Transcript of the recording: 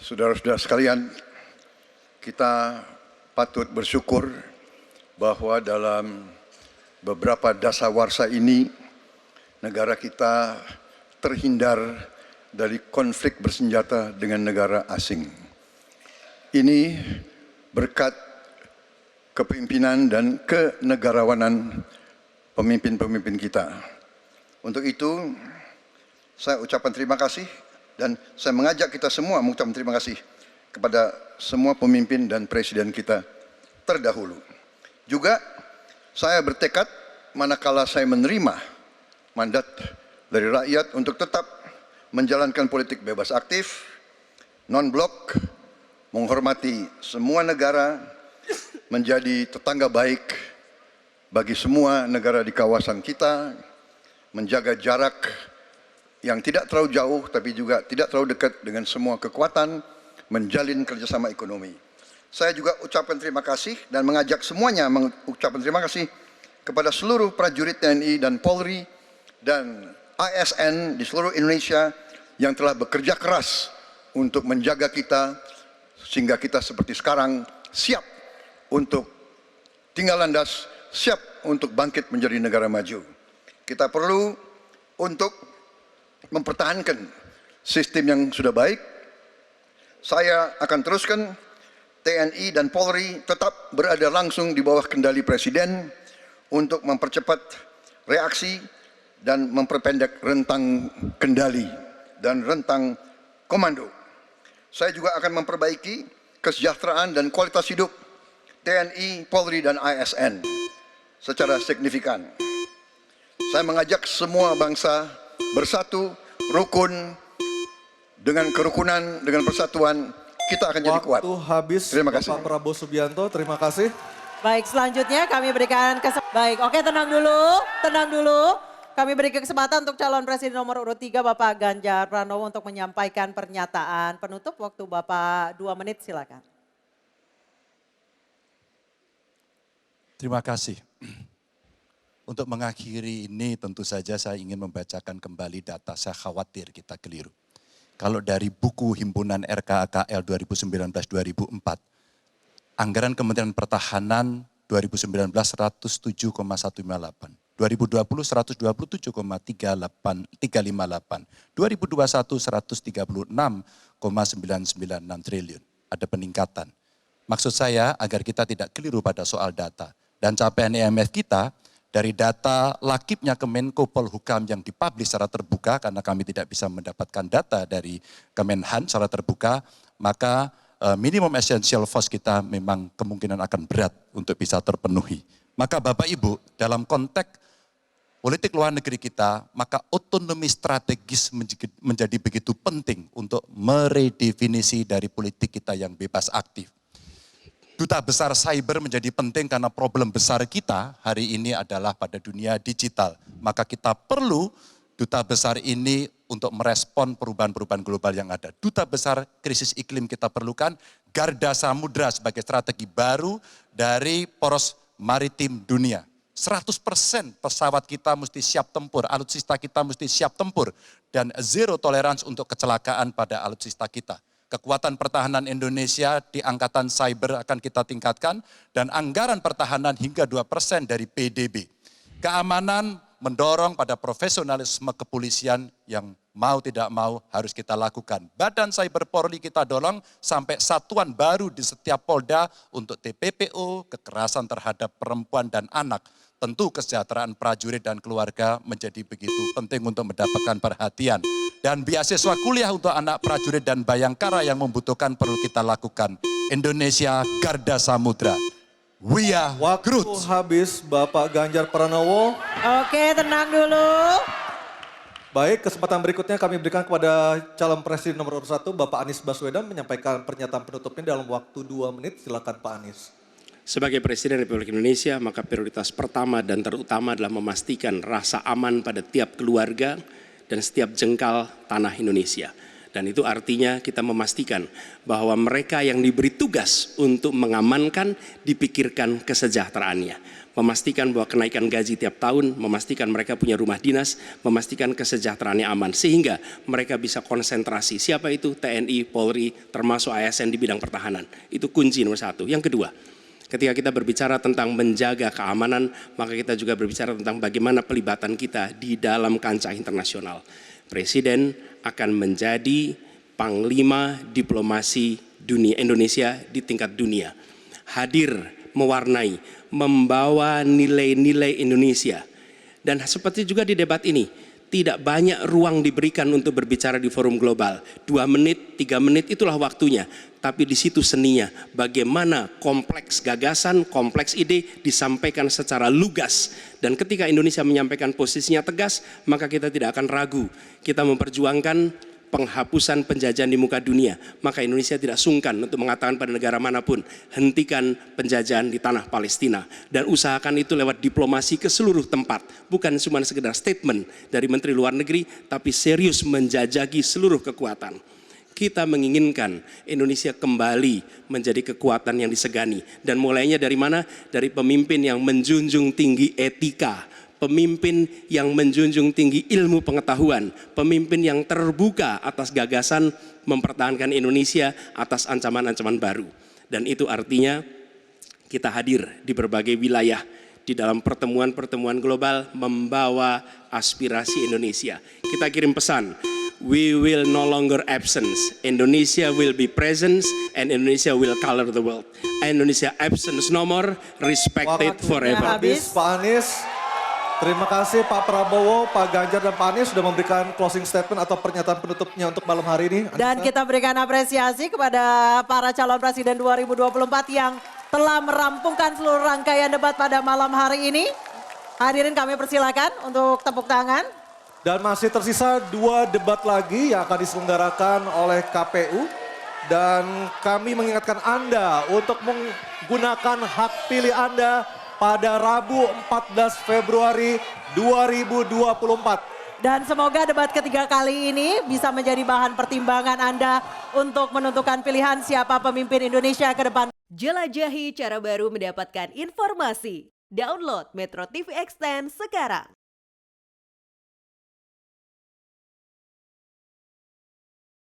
Saudara-saudara sekalian, kita patut bersyukur bahwa dalam beberapa dasawarsa ini negara kita terhindar dari konflik bersenjata dengan negara asing. Ini berkat kepemimpinan dan kenegarawanan pemimpin-pemimpin kita. Untuk itu, saya ucapkan terima kasih dan saya mengajak kita semua mengucapkan terima kasih kepada semua pemimpin dan presiden kita terdahulu. Juga saya bertekad manakala saya menerima mandat dari rakyat untuk tetap menjalankan politik bebas aktif, non-blok, menghormati semua negara, menjadi tetangga baik bagi semua negara di kawasan kita, menjaga jarak yang tidak terlalu jauh tapi juga tidak terlalu dekat dengan semua kekuatan, menjalin kerjasama ekonomi. Saya juga ucapkan terima kasih dan mengajak semuanya mengucapkan terima kasih kepada seluruh prajurit TNI dan Polri dan ASN di seluruh Indonesia yang telah bekerja keras untuk menjaga kita sehingga kita seperti sekarang siap untuk tinggal landas, siap untuk bangkit menjadi negara maju. Kita perlu untuk mempertahankan sistem yang sudah baik. Saya akan teruskan TNI dan Polri tetap berada langsung di bawah kendali Presiden untuk mempercepat reaksi dan memperpendek rentang kendali dan rentang komando. Saya juga akan memperbaiki kesejahteraan dan kualitas hidup TNI, Polri, dan ASN secara signifikan. Saya mengajak semua bangsa bersatu, rukun, dengan kerukunan, dengan persatuan, kita akan jadi kuat. Waktu habis, terima kasih. Bapak Prabowo Subianto, terima kasih. Baik, selanjutnya kami berikan kesempatan. Baik, oke, tenang dulu. Kami beri kesempatan untuk calon presiden nomor urut 3 Bapak Ganjar Pranowo untuk menyampaikan pernyataan penutup. Waktu Bapak 2 menit, silakan. Terima kasih. Untuk mengakhiri ini tentu saja saya ingin membacakan kembali data, saya khawatir kita keliru. Kalau dari buku Himpunan RKKL 2019-2004, anggaran Kementerian Pertahanan 2019 107,158, 2020 127,358, 2021 136,996 triliun. Ada peningkatan. Maksud saya agar kita tidak keliru pada soal data. Dan capaian IMF kita dari data lakibnya Kemenko Polhukam yang dipublish secara terbuka, karena kami tidak bisa mendapatkan data dari Kemenhan secara terbuka, maka minimum essential force kita memang kemungkinan akan berat untuk bisa terpenuhi. Maka Bapak Ibu, dalam konteks politik luar negeri kita, maka otonomi strategis menjadi begitu penting untuk meredefinisi dari politik kita yang bebas aktif. Duta besar cyber menjadi penting karena problem besar kita hari ini adalah pada dunia digital. Maka kita perlu duta besar ini untuk merespon perubahan-perubahan global yang ada. Duta besar krisis iklim kita perlukan, garda samudra sebagai strategi baru dari poros maritim dunia. 100% pesawat kita mesti siap tempur, alutsista kita mesti siap tempur, dan zero tolerance untuk kecelakaan pada alutsista kita. Kekuatan pertahanan Indonesia di angkatan cyber akan kita tingkatkan dan anggaran pertahanan hingga 2% dari PDB. Keamanan mendorong pada profesionalisme kepolisian yang mau tidak mau harus kita lakukan. Badan Cyber Polri kita dorong sampai satuan baru di setiap Polda untuk TPPO, kekerasan terhadap perempuan dan anak. Tentu kesejahteraan prajurit dan keluarga menjadi begitu penting untuk mendapatkan perhatian. Dan beasiswa kuliah untuk anak prajurit dan bayangkara yang membutuhkan perlu kita lakukan. Indonesia Garda Samudra. We are Waktu Groot. habis, Bapak Ganjar Pranowo. Oke, tenang dulu. Baik, kesempatan berikutnya kami berikan kepada calon presiden nomor urut 1, Bapak Anies Baswedan, menyampaikan pernyataan penutupnya dalam waktu 2 menit. Silakan Pak Anies. Sebagai Presiden Republik Indonesia, maka prioritas pertama dan terutama adalah memastikan rasa aman pada tiap keluarga dan setiap jengkal tanah Indonesia. Dan itu artinya kita memastikan bahwa mereka yang diberi tugas untuk mengamankan dipikirkan kesejahteraannya. Memastikan bahwa kenaikan gaji tiap tahun, memastikan mereka punya rumah dinas, memastikan kesejahteraannya aman. Sehingga mereka bisa konsentrasi. Siapa itu? TNI, Polri, termasuk ASN di bidang pertahanan. Itu kunci nomor satu. Yang kedua, ketika kita berbicara tentang menjaga keamanan, maka kita juga berbicara tentang bagaimana pelibatan kita di dalam kancah internasional. Presiden akan menjadi panglima diplomasi dunia Indonesia di tingkat dunia. Hadir, mewarnai, membawa nilai-nilai Indonesia. Dan seperti juga di debat ini, tidak banyak ruang diberikan untuk berbicara di forum global. 2 menit, 3 menit itulah waktunya. Tapi di situ seninya, bagaimana kompleks gagasan, kompleks ide disampaikan secara lugas. Dan ketika Indonesia menyampaikan posisinya tegas, maka kita tidak akan ragu. Kita memperjuangkan penghapusan penjajahan di muka dunia. Maka Indonesia tidak sungkan untuk mengatakan pada negara manapun, hentikan penjajahan di tanah Palestina. Dan usahakan itu lewat diplomasi ke seluruh tempat. Bukan cuma sekedar statement dari Menteri Luar Negeri, tapi serius menjajaki seluruh kekuatan. Kita menginginkan Indonesia kembali menjadi kekuatan yang disegani. Dan mulainya dari mana? Dari pemimpin yang menjunjung tinggi etika, pemimpin yang menjunjung tinggi ilmu pengetahuan, pemimpin yang terbuka atas gagasan mempertahankan Indonesia atas ancaman-ancaman baru. Dan itu artinya kita hadir di berbagai wilayah di dalam pertemuan-pertemuan global membawa aspirasi Indonesia. Kita kirim pesan, we will no longer absence. Indonesia will be presence and Indonesia will color the world. Indonesia absence no more, respected Waktunya forever. habis. Pak Anies, terima kasih Pak Prabowo, Pak Ganjar dan Pak Anies sudah memberikan closing statement atau pernyataan penutupnya untuk malam hari ini. Dan kita berikan apresiasi kepada para calon presiden 2024 yang telah merampungkan seluruh rangkaian debat pada malam hari ini. Hadirin kami persilakan untuk tepuk tangan. Dan masih tersisa 2 debat lagi yang akan diselenggarakan oleh KPU. Dan kami mengingatkan Anda untuk menggunakan hak pilih Anda pada Rabu 14 Februari 2024. Dan semoga debat ketiga kali ini bisa menjadi bahan pertimbangan Anda untuk menentukan pilihan siapa pemimpin Indonesia ke depan. Jelajahi cara baru mendapatkan informasi. Download Metro TV Extend sekarang.